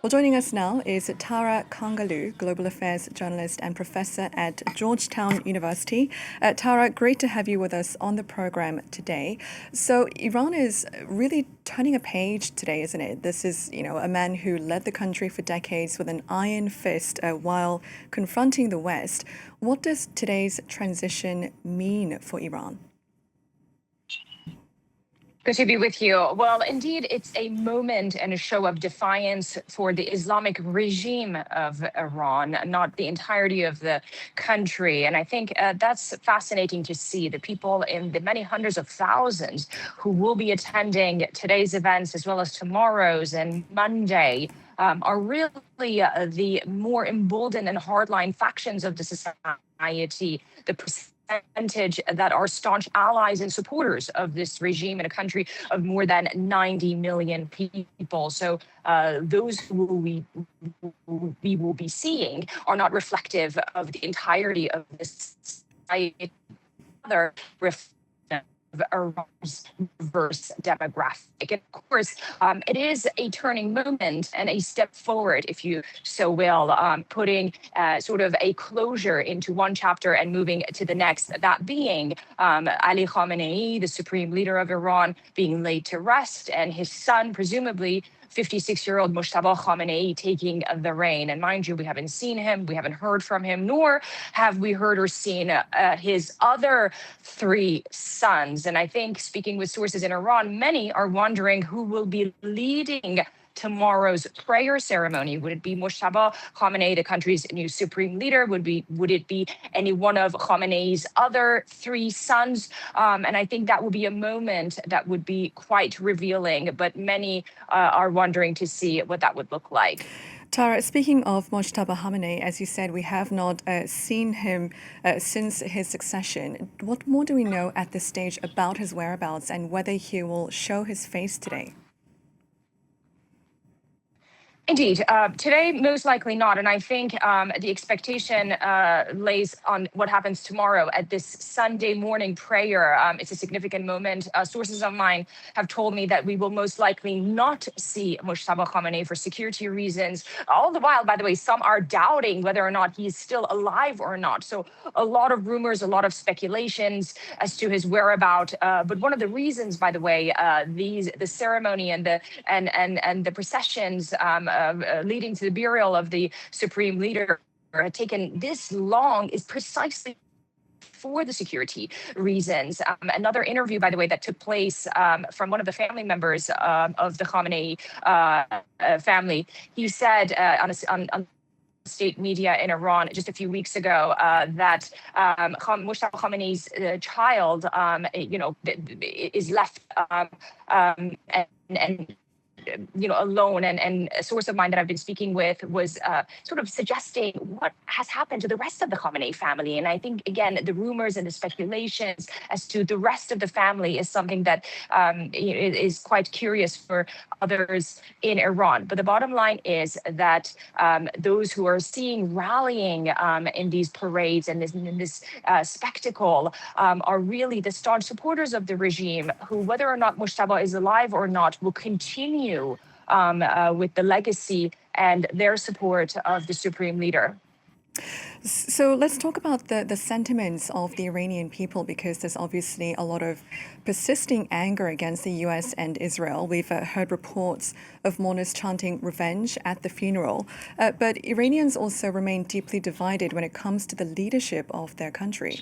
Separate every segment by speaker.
Speaker 1: Well, joining us now is Tara Kangarlou, Global Affairs journalist and professor at Georgetown University. Tara, great to have you with us on the program today. So Iran is really turning a page today, isn't it? This is, a man who led the country for decades with an iron fist while confronting the West. What does today's transition mean for Iran?
Speaker 2: Good to be with you. Well, indeed, it's a moment and a show of defiance for the Islamic regime of Iran, not the entirety of the country. And I think that's fascinating to see. The people in the many hundreds of thousands who will be attending today's events as well as tomorrow's and Monday are really the more emboldened and hardline factions of the society. The percentage that are staunch allies and supporters of this regime in a country of more than 90 million people. So those who we will be seeing are not reflective of the entirety of this society. Rather, of Iran's diverse demographic. And of course, it is a turning moment and a step forward, if you so will, putting sort of a closure into one chapter and moving to the next, that being Ali Khamenei, the supreme leader of Iran, being laid to rest, and his son, presumably 56-year-old Mojtaba Khamenei, taking the reign. And mind you, we haven't seen him, we haven't heard from him, nor have we heard or seen his other three sons. And I think, speaking with sources in Iran, many are wondering who will be leading tomorrow's prayer ceremony. Would it be Mojtaba Khamenei, the country's new supreme leader? Would it be any one of Khamenei's other three sons? And I think that will be a moment that would be quite revealing, but many are wondering to see what that would look like.
Speaker 1: Tara, speaking of Mojtaba Khamenei, as you said, we have not seen him since his succession. What more do we know at this stage about his whereabouts and whether he will show his face today?
Speaker 2: Indeed. Today, most likely not. And I think the expectation lays on what happens tomorrow at this Sunday morning prayer. It's a significant moment. Sources of mine have told me that we will most likely not see Mojtaba Khamenei for security reasons. All the while, by the way, some are doubting whether or not he's still alive or not. So a lot of rumors, a lot of speculations as to his whereabouts. But one of the reasons, by the way, the ceremony and the processions leading to the burial of the supreme leader had taken this long is precisely for the security reasons. Another interview, by the way, that took place from one of the family members of the Khamenei family, he said on state media in Iran just a few weeks ago that Mojtaba Khamenei's child, is left and alone. And a source of mine that I've been speaking with was sort of suggesting what has happened to the rest of the Khamenei family. And I think, again, the rumors and the speculations as to the rest of the family is something that is quite curious for others in Iran. But the bottom line is that those who are seeing rallying in these parades and in this spectacle are really the staunch supporters of the regime who, whether or not Mojtaba is alive or not, will continue with the legacy and their support of the supreme leader.
Speaker 1: So let's talk about the sentiments of the Iranian people, because there's obviously a lot of persisting anger against the US and Israel. We've heard reports of mourners chanting revenge at the funeral. But Iranians also remain deeply divided when it comes to the leadership of their country.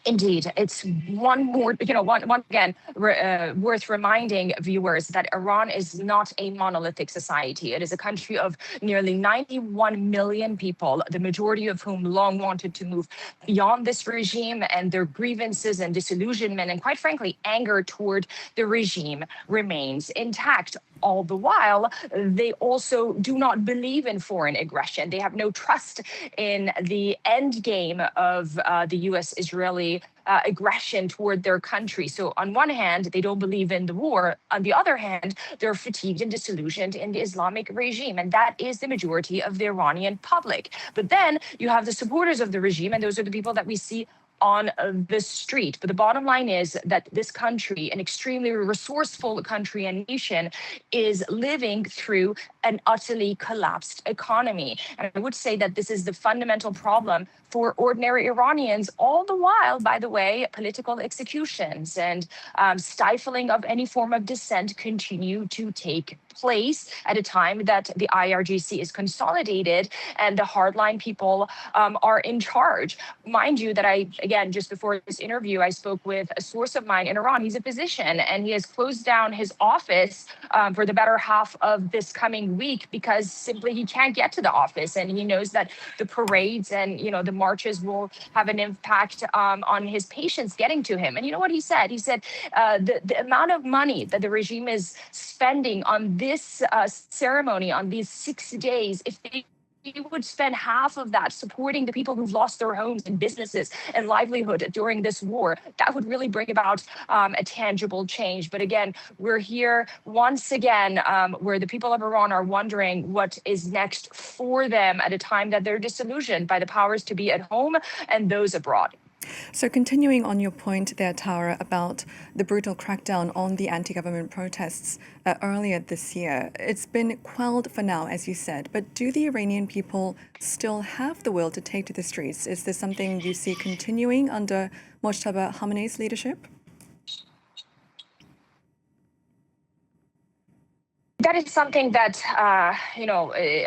Speaker 2: Indeed, it's once again, worth reminding viewers that Iran is not a monolithic society. It is a country of nearly 91 million people, the majority of whom long wanted to move beyond this regime, and their grievances and disillusionment and, quite frankly, anger toward the regime remains intact. All the while, they also do not believe in foreign aggression. They have no trust in the end game of the U.S.-Israeli aggression toward their country. So on one hand, they don't believe in the war. On the other hand, they're fatigued and disillusioned in the Islamic regime. And that is the majority of the Iranian public. But then you have the supporters of the regime, and those are the people that we see on the street. But the bottom line is that this country, an extremely resourceful country and nation, is living through an utterly collapsed economy. And I would say that this is the fundamental problem for ordinary Iranians. All the while, by the way, political executions and stifling of any form of dissent continue to take place at a time that the IRGC is consolidated and the hardline people are in charge. Mind you, that again, just before this interview, I spoke with a source of mine in Iran. He's a physician, and he has closed down his office for the better half of this coming week because simply he can't get to the office, and he knows that the parades and the marches will have an impact on his patients getting to him. And you know what he said? He said the amount of money that the regime is spending on this ceremony, on these 6 days, if they would spend half of that supporting the people who've lost their homes and businesses and livelihood during this war, that would really bring about a tangible change. But again, we're here once again where the people of Iran are wondering what is next for them at a time that they're disillusioned by the powers to be at home and those abroad.
Speaker 1: So continuing on your point there, Tara, about the brutal crackdown on the anti-government protests earlier this year, it's been quelled for now, as you said, but do the Iranian people still have the will to take to the streets? Is this something you see continuing under Mojtaba Khamenei's leadership?
Speaker 2: That is something that,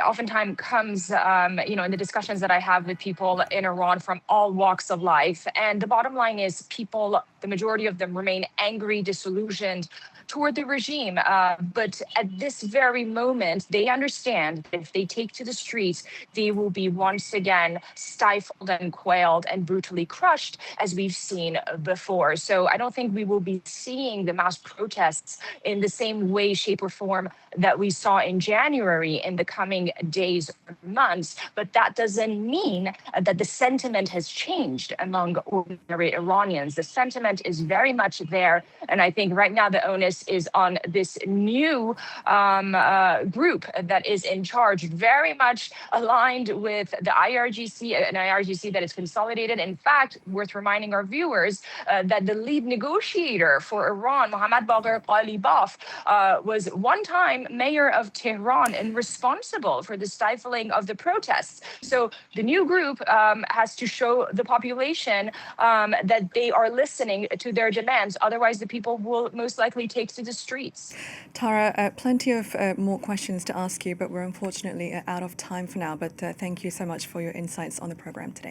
Speaker 2: oftentimes comes, in the discussions that I have with people in Iran from all walks of life. And the bottom line is people, the majority of them remain angry, disillusioned toward the regime. But at this very moment, they understand that if they take to the streets, they will be once again stifled and quailed and brutally crushed, as we've seen before. So I don't think we will be seeing the mass protests in the same way, shape, or form that we saw in January in the coming days or months. But that doesn't mean that the sentiment has changed among ordinary Iranians. The sentiment is very much there. And I think right now the onus is on this new group that is in charge, very much aligned with the IRGC, an IRGC that is consolidated. In fact, worth reminding our viewers that the lead negotiator for Iran, Mohammad Bagher Ghalibaf, was one time mayor of Tehran and responsible for the stifling of the protests. So the new group has to show the population that they are listening to their demands. Otherwise, the people will most likely take to the streets.
Speaker 1: Tara, plenty of more questions to ask you, but we're unfortunately out of time for now. But thank you so much for your insights on the program today.